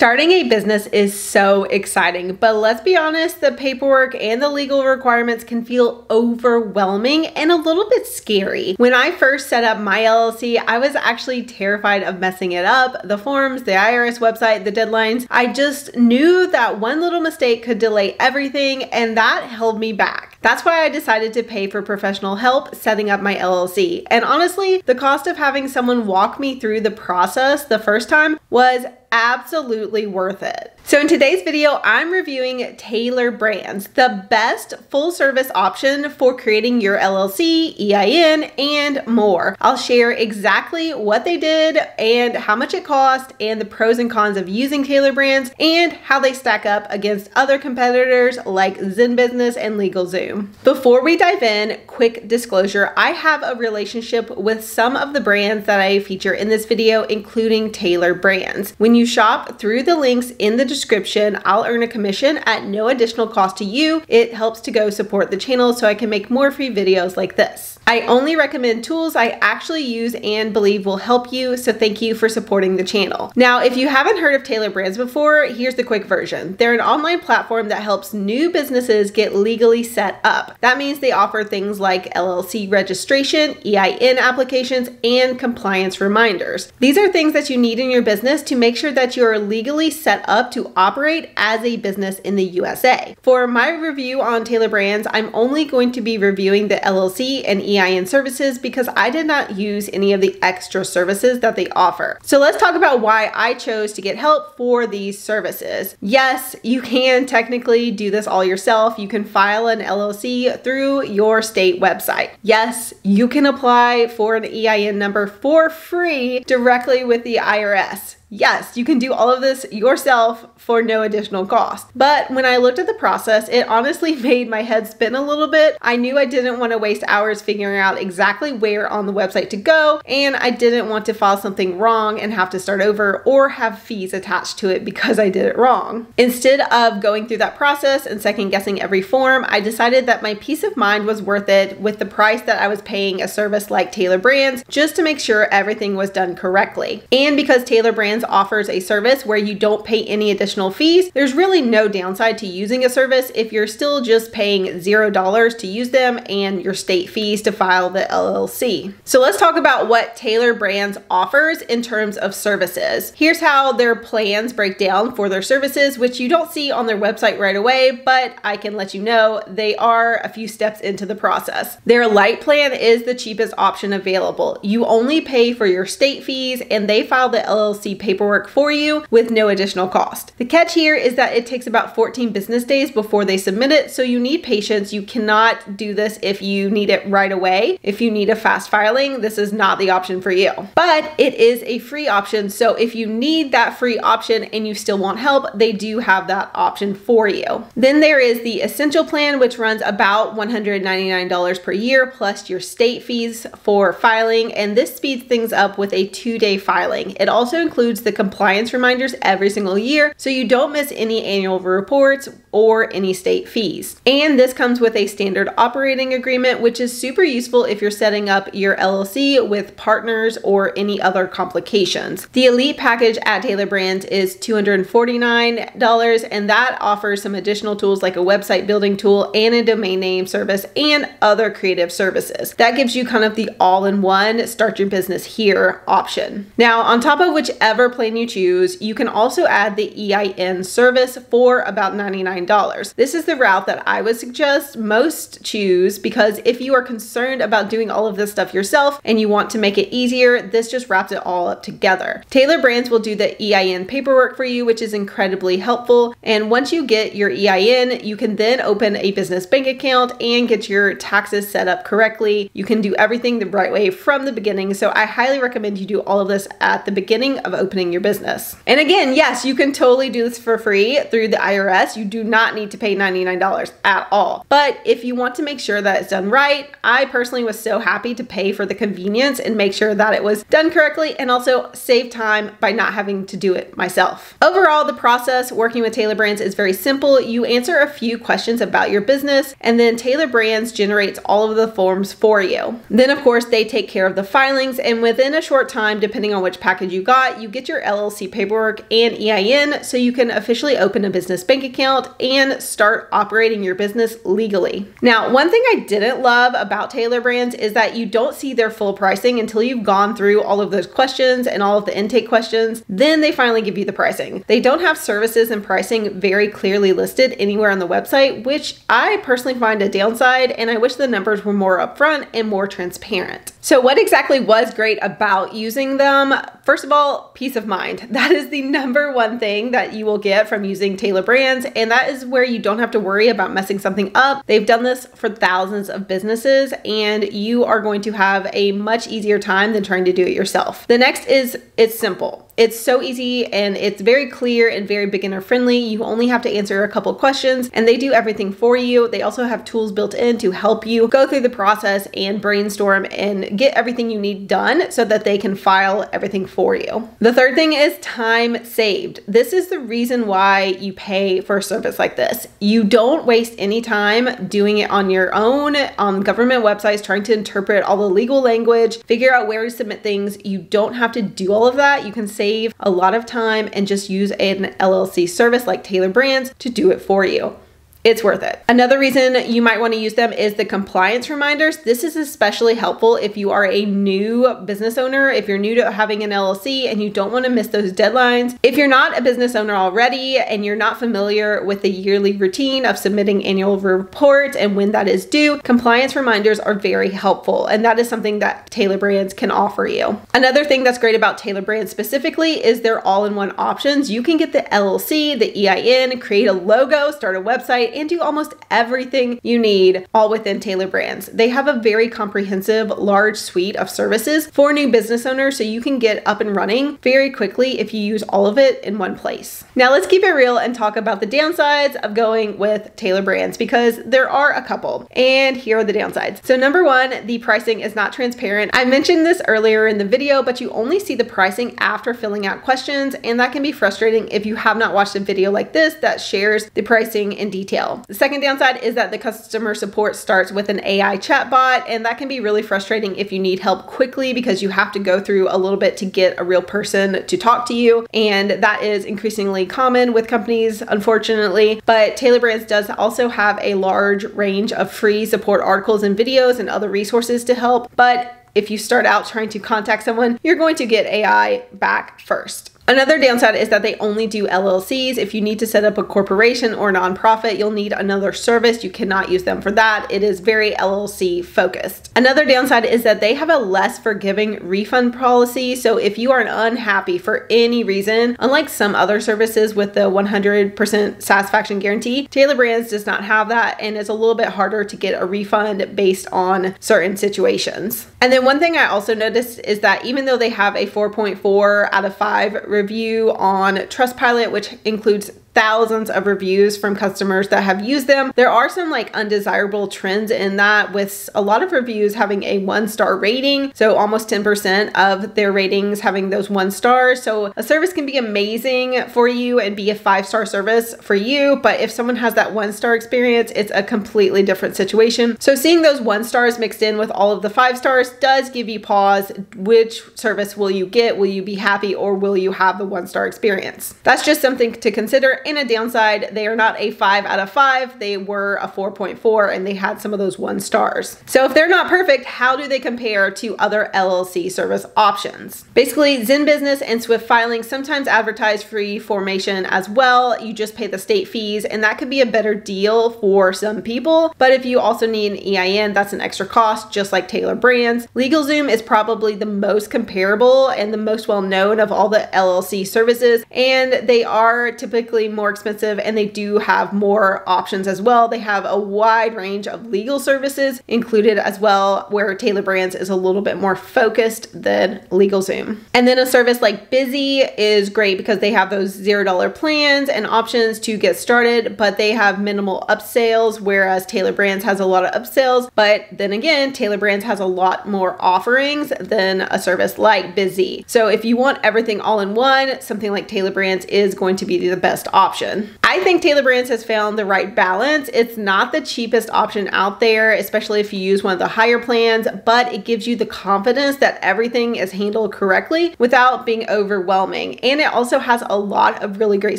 Starting a business is so exciting, but let's be honest, the paperwork and the legal requirements can feel overwhelming and a little bit scary. When I first set up my LLC, I was actually terrified of messing it up. The forms, the IRS website, the deadlines. I just knew that one little mistake could delay everything, and that held me back. That's why I decided to pay for professional help setting up my LLC. And honestly, the cost of having someone walk me through the process the first time was absolutely worth it. So in today's video, I'm reviewing Tailor Brands, the best full service option for creating your LLC, EIN, and more. I'll share exactly what they did and how much it cost and the pros and cons of using Tailor Brands and how they stack up against other competitors like Zen Business and LegalZoom. Before we dive in, quick disclosure, I have a relationship with some of the brands that I feature in this video, including Tailor Brands. When you shop through the links in the description, I'll earn a commission at no additional cost to you. It helps to go support the channel so I can make more free videos like this. I only recommend tools I actually use and believe will help you, so thank you for supporting the channel. Now, if you haven't heard of Tailor Brands before, here's the quick version. They're an online platform that helps new businesses get legally set up. That means they offer things like LLC registration, EIN applications, and compliance reminders. These are things that you need in your business to make sure that you're legally set up to operate as a business in the USA. For my review on Tailor Brands, I'm only going to be reviewing the LLC and EIN services because I did not use any of the extra services that they offer. So let's talk about why I chose to get help for these services. Yes, you can technically do this all yourself. You can file an LLC through your state website. Yes, you can apply for an EIN number for free directly with the IRS. Yes, you can do all of this yourself for no additional cost. But when I looked at the process, it honestly made my head spin a little bit. I knew I didn't want to waste hours figuring out exactly where on the website to go, and I didn't want to file something wrong and have to start over or have fees attached to it because I did it wrong. Instead of going through that process and second guessing every form, I decided that my peace of mind was worth it with the price that I was paying a service like Tailor Brands just to make sure everything was done correctly. And because Tailor Brands offers a service where you don't pay any additional fees, there's really no downside to using a service if you're still just paying $0 to use them and your state fees to file the LLC. So let's talk about what Tailor Brands offers in terms of services. Here's how their plans break down for their services, which you don't see on their website right away, but I can let you know they are a few steps into the process. Their light plan is the cheapest option available. You only pay for your state fees and they file the LLC paperwork for you with no additional cost. The catch here is that it takes about 14 business days before they submit it, so you need patience. You cannot do this if you need it right away. If you need a fast filing, this is not the option for you. But it is a free option, so if you need that free option and you still want help, they do have that option for you. Then there is the Essential Plan, which runs about $199 per year plus your state fees for filing, and this speeds things up with a 2-day filing. It also includes the compliance reminders every single year, so you don't miss any annual reports or any state fees. And this comes with a standard operating agreement, which is super useful if you're setting up your LLC with partners or any other complications. The Elite package at Tailor Brands is $249, and that offers some additional tools like a website building tool and a domain name service and other creative services. That gives you kind of the all-in-one start your business here option. Now, on top of whichever plan you choose, you can also add the EIN service for about $99. This is the route that I would suggest most choose because if you are concerned about doing all of this stuff yourself and you want to make it easier, this just wraps it all up together. Tailor Brands will do the EIN paperwork for you, which is incredibly helpful. And once you get your EIN, you can then open a business bank account and get your taxes set up correctly. You can do everything the right way from the beginning. So I highly recommend you do all of this at the beginning of opening your business. And again, yes, you can totally do this for free through the IRS. You do not need to pay $99 at all. But if you want to make sure that it's done right, I personally was so happy to pay for the convenience and make sure that it was done correctly and also save time by not having to do it myself. Overall, the process working with Tailor Brands is very simple. You answer a few questions about your business and then Tailor Brands generates all of the forms for you. Then of course they take care of the filings, and within a short time, depending on which package you got, you get get your LLC paperwork and EIN so you can officially open a business bank account and start operating your business legally. Now, one thing I didn't love about Tailor Brands is that you don't see their full pricing until you've gone through all of those questions and all of the intake questions. Then they finally give you the pricing. They don't have services and pricing very clearly listed anywhere on the website, which I personally find a downside, and I wish the numbers were more upfront and more transparent. So what exactly was great about using them? First of all, peace of mind. That is the number one thing that you will get from using Tailor Brands, and that is where you don't have to worry about messing something up. They've done this for thousands of businesses, and you are going to have a much easier time than trying to do it yourself. The next is it's simple. It's so easy and it's very clear and very beginner friendly. You only have to answer a couple questions and they do everything for you. They also have tools built in to help you go through the process and brainstorm and get everything you need done so that they can file everything for you. The third thing is time saved. This is the reason why you pay for a service like this. You don't waste any time doing it on your own on government websites, trying to interpret all the legal language, figure out where to submit things. You don't have to do all of that. You can save a lot of time and just use an LLC service like Tailor Brands to do it for you. It's worth it. Another reason you might want to use them is the compliance reminders. This is especially helpful if you are a new business owner, if you're new to having an LLC and you don't want to miss those deadlines. If you're not a business owner already and you're not familiar with the yearly routine of submitting annual reports and when that is due, compliance reminders are very helpful, and that is something that Tailor Brands can offer you. Another thing that's great about Tailor Brands specifically is their all-in-one options. You can get the LLC, the EIN, create a logo, start a website, and do almost everything you need all within Tailor Brands. They have a very comprehensive, large suite of services for new business owners, so you can get up and running very quickly if you use all of it in one place. Now let's keep it real and talk about the downsides of going with Tailor Brands, because there are a couple, and here are the downsides. So number one, the pricing is not transparent. I mentioned this earlier in the video, but you only see the pricing after filling out questions, and that can be frustrating if you have not watched a video like this that shares the pricing in detail. The second downside is that the customer support starts with an AI chatbot, and that can be really frustrating if you need help quickly because you have to go through a little bit to get a real person to talk to you, and that is increasingly common with companies, unfortunately. But Tailor Brands does also have a large range of free support articles and videos and other resources to help, but if you start out trying to contact someone, you're going to get AI back first. Another downside is that they only do LLCs. If you need to set up a corporation or nonprofit, you'll need another service. You cannot use them for that. It is very LLC focused. Another downside is that they have a less forgiving refund policy. So if you are unhappy for any reason, unlike some other services with the 100% satisfaction guarantee, Tailor Brands does not have that, and it's a little bit harder to get a refund based on certain situations. And then one thing I also noticed is that even though they have a 4.4 out of 5 review on Trustpilot, which includes thousands of reviews from customers that have used them, there are some like undesirable trends in that, with a lot of reviews having a 1-star rating. So almost 10% of their ratings having those 1 stars. So a service can be amazing for you and be a 5-star service for you, but if someone has that 1-star experience, it's a completely different situation. So seeing those 1 stars mixed in with all of the 5 stars does give you pause. Which service will you get? Will you be happy, or will you have the 1-star experience? That's just something to consider. And a downside, they are not a 5 out of 5. They were a 4.4, and they had some of those 1 stars. So if they're not perfect, how do they compare to other LLC service options? Basically, Zen Business and Swift Filing sometimes advertise free formation as well. You just pay the state fees, and that could be a better deal for some people. But if you also need an EIN, that's an extra cost, just like Tailor Brands. LegalZoom is probably the most comparable and the most well-known of all the LLC services, and they are typically more expensive, and they do have more options as well. They have a wide range of legal services included as well, where Tailor Brands is a little bit more focused than LegalZoom. And then a service like Busy is great because they have those $0 plans and options to get started, but they have minimal upsales, whereas Tailor Brands has a lot of upsales. But then again, Tailor Brands has a lot more offerings than a service like Busy. So if you want everything all in one, something like Tailor Brands is going to be the best option. option. I think Tailor Brands has found the right balance. It's not the cheapest option out there, especially if you use one of the higher plans, but it gives you the confidence that everything is handled correctly without being overwhelming. And it also has a lot of really great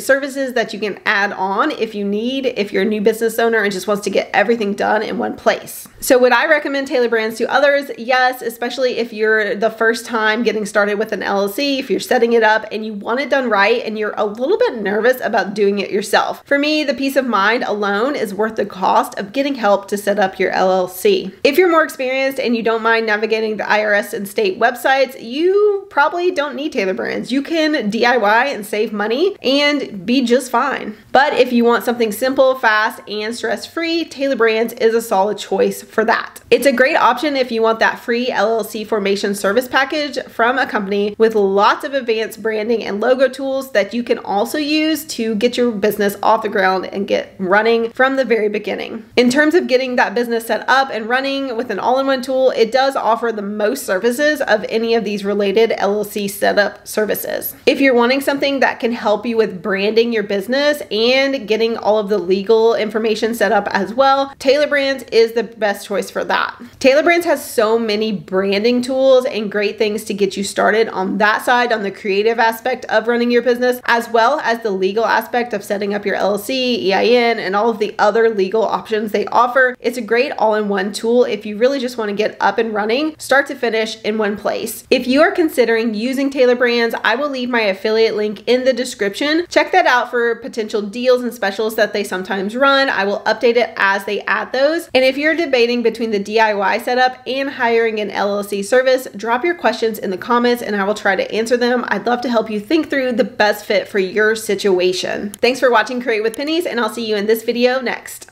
services that you can add on if you need, if you're a new business owner and just wants to get everything done in one place. So would I recommend Tailor Brands to others? Yes, especially if you're the first time getting started with an LLC, if you're setting it up and you want it done right and you're a little bit nervous about doing it yourself. For me, the peace of mind alone is worth the cost of getting help to set up your LLC. If you're more experienced and you don't mind navigating the IRS and state websites, you probably don't need Tailor Brands. You can DIY and save money and be just fine. But if you want something simple, fast, and stress-free, Tailor Brands is a solid choice for that. It's a great option if you want that free LLC formation service package from a company with lots of advanced branding and logo tools that you can also use to get your business off the ground and get running from the very beginning. In terms of getting that business set up and running with an all-in-one tool, it does offer the most services of any of these related LLC setup services. If you're wanting something that can help you with branding your business and getting all of the legal information set up as well, Tailor Brands is the best choice for that. Tailor Brands has so many branding tools and great things to get you started on that side, on the creative aspect of running your business, as well as the legal aspect of setting up your LLC, EIN, and all of the other legal options they offer. It's a great all-in-one tool if you really just want to get up and running, start to finish in one place. If you are considering using Tailor Brands, I will leave my affiliate link in the description. Check that out for potential deals and specials that they sometimes run. I will update it as they add those. And if you're debating between the DIY setup and hiring an LLC service, drop your questions in the comments and I will try to answer them. I'd love to help you think through the best fit for your situation. Thanks for watching Create with Pennies, and I'll see you in this video next.